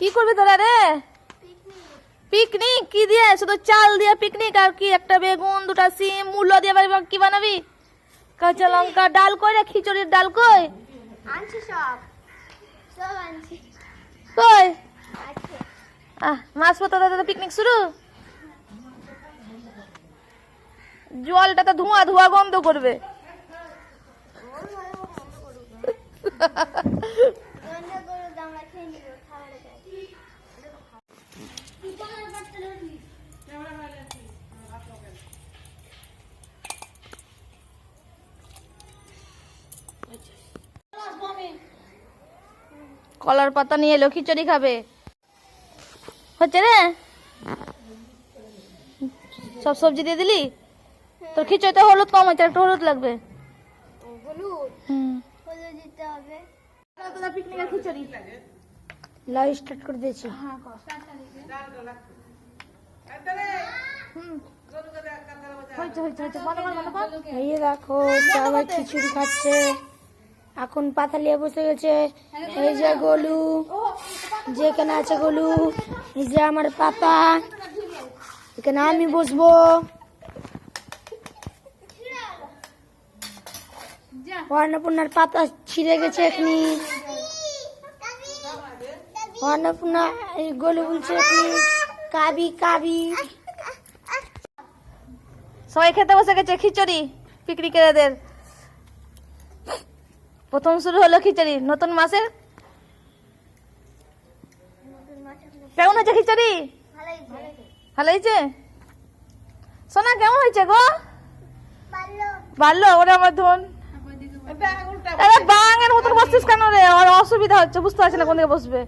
কি করবি তোরা রে? পিকনিক কি দিয়ে? শুধু চাল দিয়ে পিকনিক? আর কি একটা বেগুন, দুটা সিম, মূলো দিয়ে কি বানাবি? কাঁচা লঙ্কা, ডাল কই রে? খিচুড়ির ডাল কই? আনছি সব সব আনছি। কই? আছে। মাছ পাতা পিকনিক শুরু। জলটা তো ধোঁয়া ধোঁয়া গন্ধ করবে। কলার পাতা নিয়ে এলো, খিচুড়ি খাবে। হচ্ছে রে? সব সবজি দিয়ে দিলি? তোর খিচুড়িতে হলুদ কম হয়েছে, একটু হলুদ লাগবে। পিকনিকের খিচুড়ি লাইভ স্টার্ট করে দিয়েছি। এই দেখো সবাই খিচুড়ি খাচ্ছে, এখন পাতা নিয়ে বসে গেছে। এই যে গোলু, যেখানে আছে গোলু, এই যে আমার পাপা, এখানে আমি বসবো। অন্নপূর্ণার পাতা ছিঁড়ে গেছে এখনি। অন্নপূর্ণা এই গোলু বলছে এখনি কাবি কাবি। সবাই খেতে বসে গেছে খিচুড়ি পিকনিকেরদের। প্রথম শুরু হলো খিচুড়ি নতুন মাসে। কেমন হয়েছে খিচুড়ি? ভালো হয়েছে? সোনা কেমন হয়েছে গো? ভালো। ওরে আমার ধন, বাঙের মতন বসছিস কেন রে? ওর অসুবিধা হচ্ছে, বুঝতে পারছি না কোন দিকে বসবে।